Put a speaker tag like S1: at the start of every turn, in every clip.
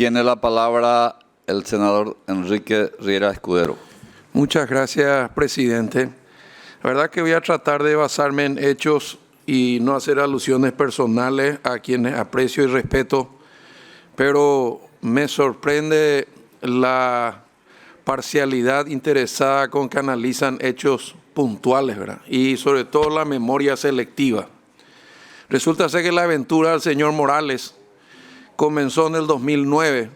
S1: Tiene la palabra el senador Enrique Riera Escudero.
S2: Muchas gracias, presidente. La verdad que voy a tratar de basarme en hechos y no hacer alusiones personales a quienes aprecio y respeto, pero me sorprende la parcialidad interesada con que analizan hechos puntuales, ¿verdad? Y sobre todo la memoria selectiva. Resulta ser que la aventura del señor Morales comenzó en el 2009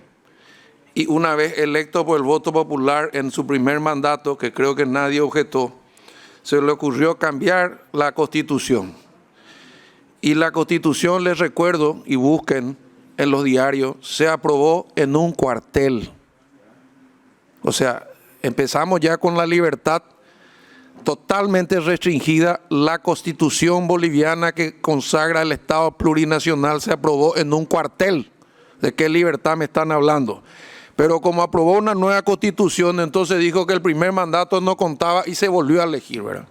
S2: y una vez electo por el voto popular en su primer mandato, que creo que nadie objetó, se le ocurrió cambiar la Constitución. Y la Constitución, les recuerdo, y busquen en los diarios, se aprobó en un cuartel. O sea, empezamos ya con la libertad totalmente restringida. La Constitución boliviana que consagra el Estado plurinacional se aprobó en un cuartel. ¿De qué libertad me están hablando? Pero como aprobó una nueva Constitución, entonces dijo que el primer mandato no contaba y se volvió a elegir, ¿verdad?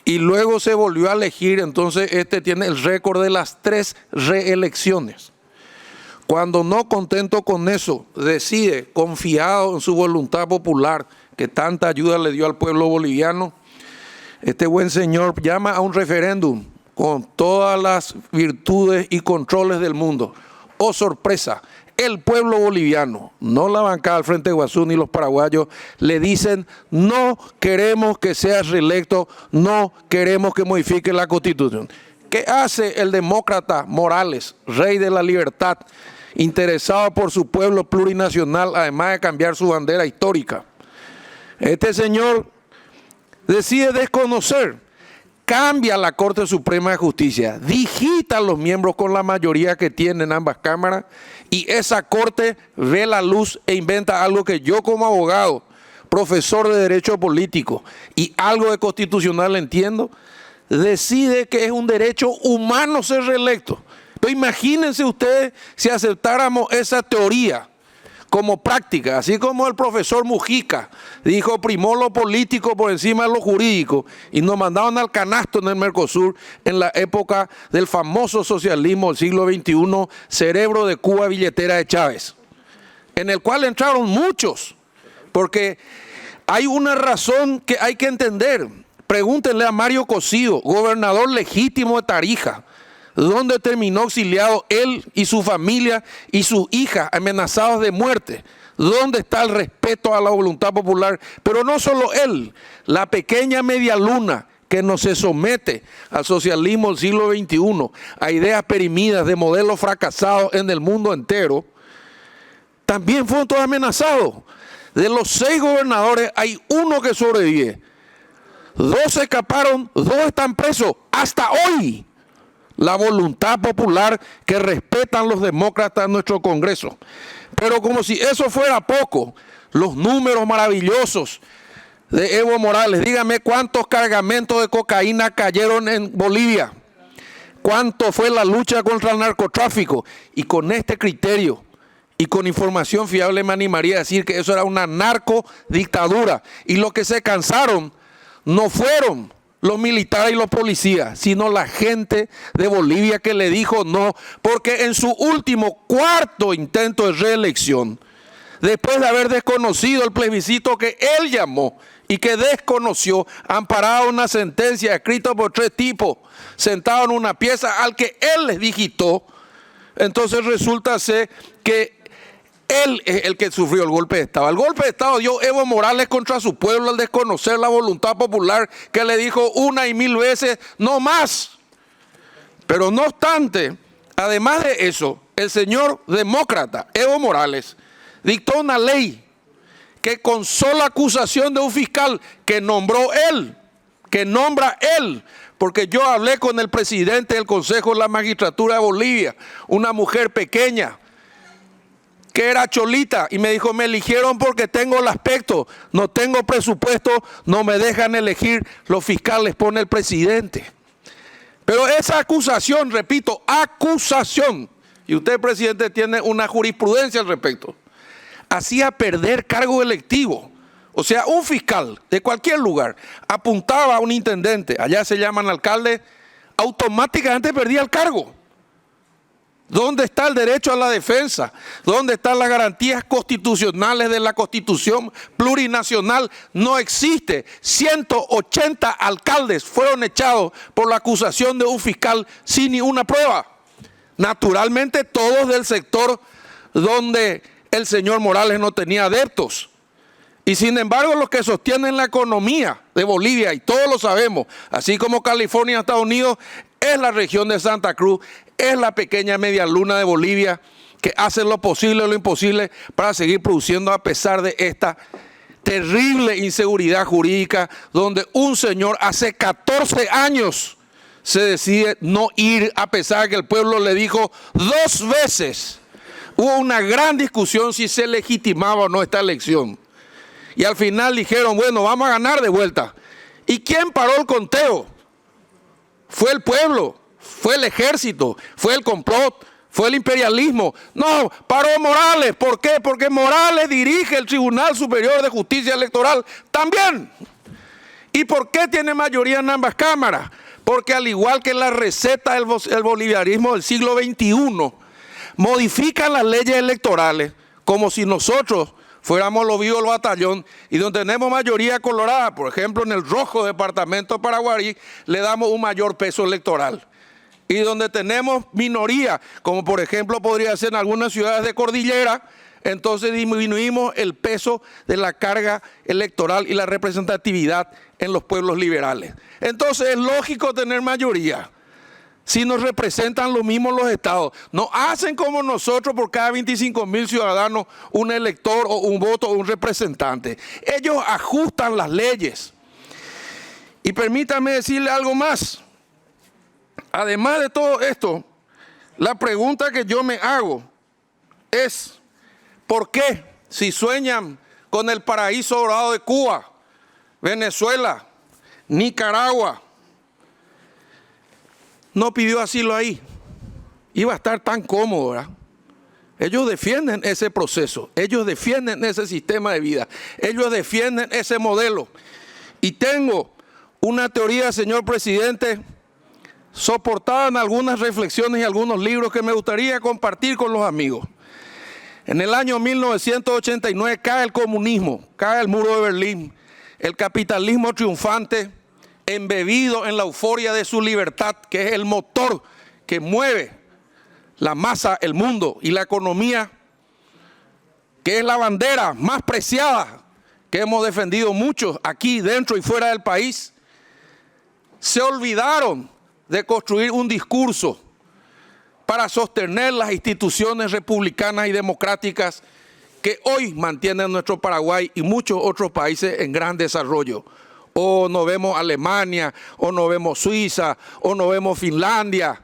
S2: Y luego se volvió a elegir, entonces tiene el récord de las 3 reelecciones. Cuando no contento con eso, decide, confiado en su voluntad popular, que tanta ayuda le dio al pueblo boliviano, este buen señor llama a un referéndum con todas las virtudes y controles del mundo. ¡Oh, sorpresa! El pueblo boliviano, no la bancada del Frente Guazú ni los paraguayos, le dicen: no queremos que seas reelecto, no queremos que modifique la Constitución. ¿Qué hace el demócrata Morales, rey de la libertad, interesado por su pueblo plurinacional, además de cambiar su bandera histórica? Este señor decide desconocer, cambia la Corte Suprema de Justicia, digita a los miembros con la mayoría que tienen ambas cámaras, y esa Corte ve la luz e inventa algo que yo, como abogado, profesor de Derecho Político y algo de constitucional entiendo, decide que es un derecho humano ser reelecto. Pero imagínense ustedes si aceptáramos esa teoría como práctica, así como el profesor Mujica dijo: primó lo político por encima de lo jurídico, y nos mandaban al canasto en el Mercosur en la época del famoso socialismo del siglo XXI, cerebro de Cuba, billetera de Chávez, en el cual entraron muchos, porque hay una razón que hay que entender. Pregúntenle a Mario Cosío, gobernador legítimo de Tarija, donde terminó exiliado él y su familia y su hija amenazados de muerte. ¿Dónde está el respeto a la voluntad popular? Pero no solo él, la pequeña media luna que no se somete al socialismo del siglo XXI, a ideas perimidas de modelos fracasados en el mundo entero, también fueron todos amenazados. De los 6 gobernadores hay uno que sobrevive. 2 se escaparon, 2 están presos hasta hoy. La voluntad popular que respetan los demócratas en nuestro Congreso. Pero como si eso fuera poco, los números maravillosos de Evo Morales. Dígame cuántos cargamentos de cocaína cayeron en Bolivia. Cuánto fue la lucha contra el narcotráfico. Y con este criterio y con información fiable me animaría a decir que eso era una narcodictadura. Y los que se cansaron no fueron los militares y los policías, sino la gente de Bolivia que le dijo no, porque en su último 4º intento de reelección, después de haber desconocido el plebiscito que él llamó y que desconoció, amparado una sentencia escrita por 3 tipos, sentados en una pieza al que él les digitó, entonces resulta ser que él es el que sufrió el golpe de Estado. El golpe de Estado dio Evo Morales contra su pueblo al desconocer la voluntad popular que le dijo una y 1000 veces no más. Pero no obstante, además de eso, el señor demócrata Evo Morales dictó una ley que con sola acusación de un fiscal que nombró él, que nombra él, porque yo hablé con el presidente del Consejo de la Magistratura de Bolivia, una mujer pequeña, que era cholita, y me dijo: me eligieron porque tengo el aspecto, no tengo presupuesto, no me dejan elegir, los fiscales pone el presidente. Pero esa acusación, repito, acusación, y usted, presidente, tiene una jurisprudencia al respecto, hacía perder cargo electivo. O sea, un fiscal de cualquier lugar apuntaba a un intendente, allá se llaman alcalde, automáticamente perdía el cargo. ¿Dónde está el derecho a la defensa? ¿Dónde están las garantías constitucionales de la Constitución plurinacional? No existe. 180 alcaldes fueron echados por la acusación de un fiscal sin ni una prueba. Naturalmente todos del sector donde el señor Morales no tenía adeptos. Y sin embargo los que sostienen la economía de Bolivia, y todos lo sabemos, así como California, Estados Unidos, es la región de Santa Cruz, es la pequeña media luna de Bolivia que hace lo posible o lo imposible para seguir produciendo a pesar de esta terrible inseguridad jurídica donde un señor hace 14 años se decide no ir a pesar de que el pueblo le dijo 2 veces. Hubo una gran discusión si se legitimaba o no esta elección. Y al final dijeron, bueno, vamos a ganar de vuelta. ¿Y quién paró el conteo? Fue el pueblo, fue el ejército, fue el complot, fue el imperialismo. No, paró Morales. ¿Por qué? Porque Morales dirige el Tribunal Superior de Justicia Electoral también. ¿Y por qué tiene mayoría en ambas cámaras? Porque al igual que la receta del bolivianismo del siglo XXI, modifican las leyes electorales como si nosotros fuéramos los vivos del batallón, y donde tenemos mayoría colorada, por ejemplo en el rojo departamento de Paraguarí, le damos un mayor peso electoral. Y donde tenemos minoría, como por ejemplo podría ser en algunas ciudades de cordillera, entonces disminuimos el peso de la carga electoral y la representatividad en los pueblos liberales. Entonces es lógico tener mayoría. Si nos representan lo mismo los estados, no hacen como nosotros por cada 25.000 ciudadanos un elector o un voto o un representante. Ellos ajustan las leyes. Y permítanme decirle algo más. Además de todo esto, la pregunta que yo me hago es, ¿por qué si sueñan con el paraíso dorado de Cuba, Venezuela, Nicaragua, no pidió asilo ahí? Iba a estar tan cómodo, ¿verdad? Ellos defienden ese proceso, ellos defienden ese sistema de vida, ellos defienden ese modelo. Y tengo una teoría, señor presidente, soportada en algunas reflexiones y algunos libros que me gustaría compartir con los amigos. En el año 1989 cae el comunismo, cae el muro de Berlín, el capitalismo triunfante, embebido en la euforia de su libertad, que es el motor que mueve la masa, el mundo y la economía, que es la bandera más preciada que hemos defendido muchos aquí dentro y fuera del país, se olvidaron de construir un discurso para sostener las instituciones republicanas y democráticas que hoy mantienen nuestro Paraguay y muchos otros países en gran desarrollo. O no vemos Alemania, o no vemos Suiza, o no vemos Finlandia.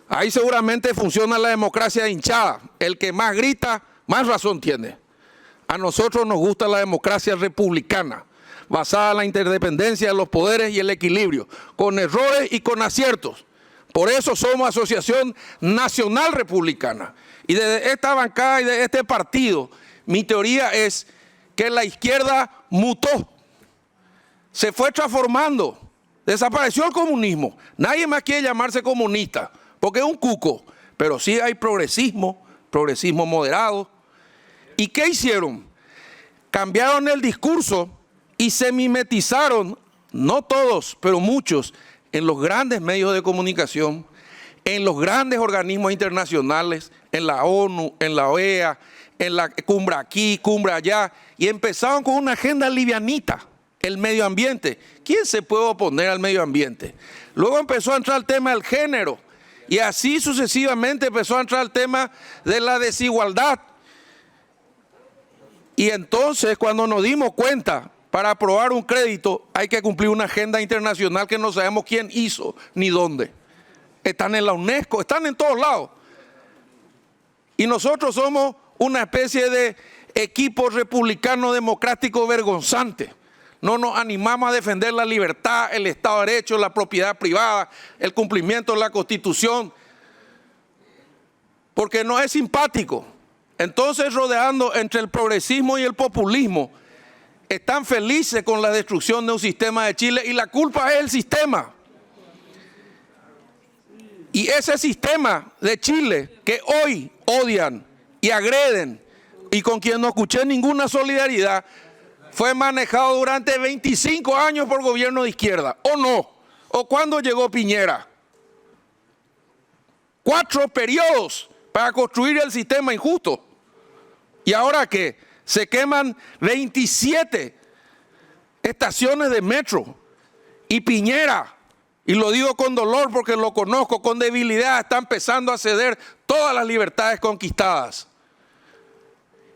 S2: Ahí seguramente funciona la democracia hinchada. El que más grita, más razón tiene. A nosotros nos gusta la democracia republicana, basada en la interdependencia de los poderes y el equilibrio, con errores y con aciertos. Por eso somos Asociación Nacional Republicana. Y desde esta bancada y de este partido, mi teoría es que la izquierda mutó, se fue transformando, desapareció el comunismo. Nadie más quiere llamarse comunista, porque es un cuco, pero sí hay progresismo, progresismo moderado. ¿Y qué hicieron? Cambiaron el discurso y se mimetizaron, no todos, pero muchos, en los grandes medios de comunicación, en los grandes organismos internacionales, en la ONU, en la OEA, en la cumbre aquí, cumbre allá, y empezaron con una agenda livianita, el medio ambiente. ¿Quién se puede oponer al medio ambiente? Luego empezó a entrar el tema del género, y así sucesivamente empezó a entrar el tema de la desigualdad. Y entonces cuando nos dimos cuenta, para aprobar un crédito hay que cumplir una agenda internacional que no sabemos quién hizo ni dónde. Están en la UNESCO, están en todos lados. Y nosotros somos una especie de equipo republicano democrático vergonzante. No nos animamos a defender la libertad, el Estado de Derecho, la propiedad privada, el cumplimiento de la Constitución, porque no es simpático. Entonces, rodeando entre el progresismo y el populismo, están felices con la destrucción de un sistema de Chile y la culpa es el sistema. Y ese sistema de Chile que hoy odian y agreden y con quien no escuché ninguna solidaridad, fue manejado durante 25 años por gobierno de izquierda, ¿o no? ¿O cuándo llegó Piñera? 4 periodos para construir el sistema injusto. ¿Y ahora qué? Se queman 27 estaciones de metro. Y Piñera, y lo digo con dolor porque lo conozco, con debilidad está empezando a ceder todas las libertades conquistadas.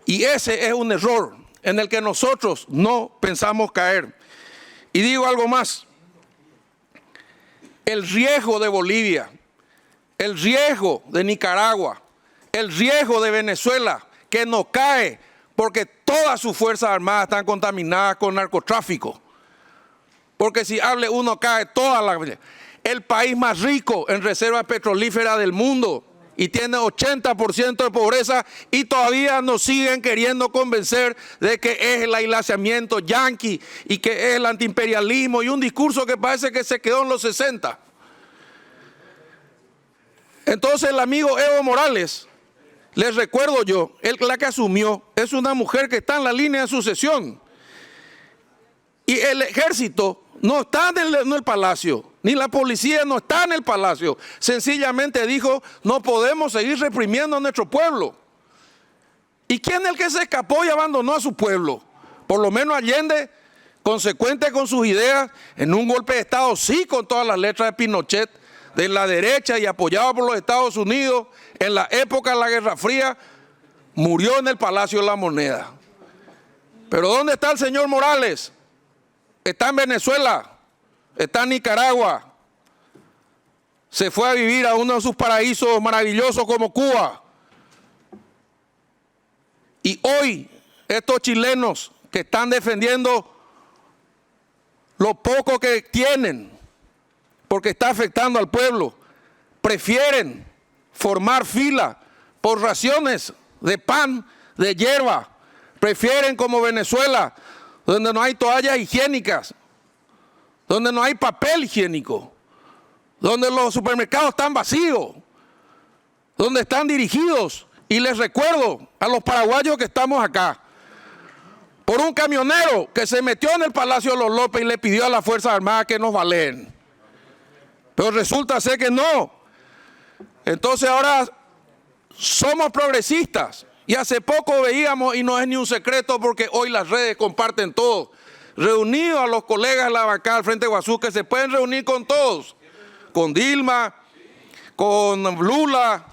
S2: Y ese es un error en el que nosotros no pensamos caer. Y digo algo más. El riesgo de Bolivia, el riesgo de Nicaragua, el riesgo de Venezuela, que no cae porque todas sus fuerzas armadas están contaminadas con narcotráfico. Porque si hable uno cae toda la... El país más rico en reservas petrolíferas del mundo y tiene 80% de pobreza y todavía nos siguen queriendo convencer de que es el aislamiento yanqui y que es el antiimperialismo y un discurso que parece que se quedó en los 60. Entonces el amigo Evo Morales, les recuerdo yo, la que asumió es una mujer que está en la línea de sucesión y el ejército no está en el palacio, ni la policía no está en el palacio. Sencillamente dijo, no podemos seguir reprimiendo a nuestro pueblo. ¿Y quién es el que se escapó y abandonó a su pueblo? Por lo menos Allende, consecuente con sus ideas, en un golpe de Estado, sí, con todas las letras de Pinochet, de la derecha y apoyado por los Estados Unidos, en la época de la Guerra Fría, murió en el Palacio de la Moneda. Pero ¿dónde está el señor Morales? Está en Venezuela, está en Nicaragua, se fue a vivir a uno de sus paraísos maravillosos como Cuba. Y hoy estos chilenos que están defendiendo lo poco que tienen, porque está afectando al pueblo, prefieren formar fila por raciones de pan, de hierba, prefieren como Venezuela, donde no hay toallas higiénicas, donde no hay papel higiénico, donde los supermercados están vacíos, donde están dirigidos, y les recuerdo a los paraguayos que estamos acá, por un camionero que se metió en el Palacio de los López y le pidió a las Fuerzas Armadas que nos baleen. Pero resulta ser que no. Entonces ahora somos progresistas. Y hace poco veíamos, y no es ni un secreto porque hoy las redes comparten todo, reunidos a los colegas de la bancada del Frente Guazú, que se pueden reunir con todos, con Dilma, con Lula,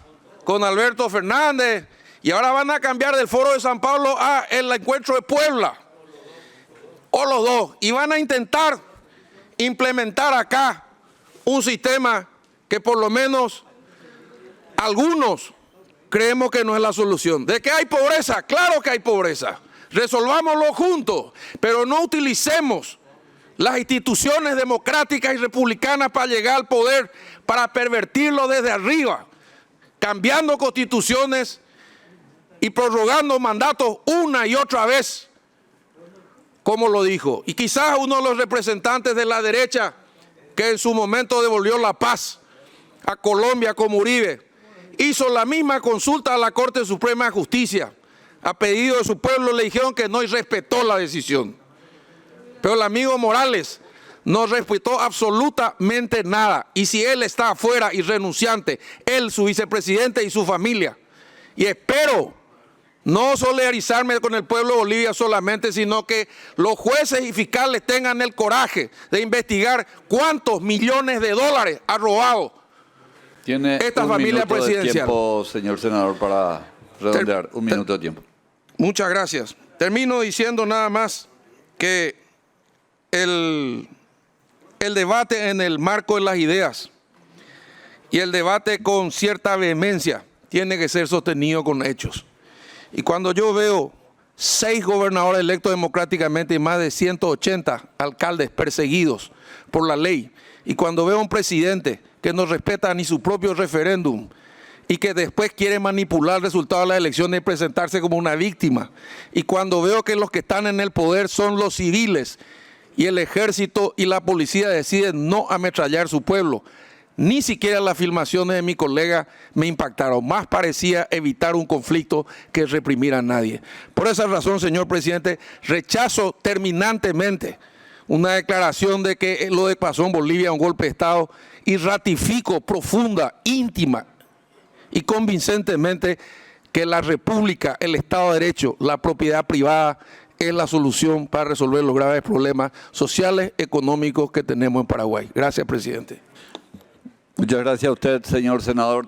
S2: con Alberto Fernández, y ahora van a cambiar del Foro de San Pablo a el Encuentro de Puebla, o los dos, y van a intentar implementar acá un sistema que por lo menos algunos creemos que no es la solución. ¿De qué hay pobreza? Claro que hay pobreza. Resolvámoslo juntos, pero no utilicemos las instituciones democráticas y republicanas para llegar al poder, para pervertirlo desde arriba, cambiando constituciones y prorrogando mandatos una y otra vez, como lo dijo. Y quizás uno de los representantes de la derecha que en su momento devolvió la paz a Colombia como Uribe, hizo la misma consulta a la Corte Suprema de Justicia. A pedido de su pueblo le dijeron que no y respetó la decisión. Pero el amigo Morales no respetó absolutamente nada. Y si él está afuera y renunciante, él, su vicepresidente y su familia. Y espero no solidarizarme con el pueblo de Bolivia solamente, sino que los jueces y fiscales tengan el coraje de investigar cuántos millones de dólares ha robado
S1: Tiene
S2: esta
S1: un
S2: familia
S1: minuto de
S2: presidencial.
S1: tiempo, señor senador, para redondear. Un minuto de tiempo.
S2: Muchas gracias. Termino diciendo nada más que el debate en el marco de las ideas y el debate con cierta vehemencia tiene que ser sostenido con hechos. Y cuando yo veo 6 gobernadores electos democráticamente y más de 180 alcaldes perseguidos por la ley, y cuando veo un presidente que no respeta ni su propio referéndum y que después quiere manipular el resultado de las elecciones y presentarse como una víctima, y cuando veo que los que están en el poder son los civiles y el ejército y la policía deciden no ametrallar su pueblo, Ni siquiera las filmaciones de mi colega me impactaron. Más parecía evitar un conflicto que reprimir a nadie. Por esa razón, señor presidente, rechazo terminantemente una declaración de que lo que pasó en Bolivia es un golpe de Estado y ratifico profunda, íntima y convincentemente que la República, el Estado de Derecho, la propiedad privada es la solución para resolver los graves problemas sociales, económicos que tenemos en Paraguay. Gracias, presidente.
S1: Muchas gracias a usted, señor senador.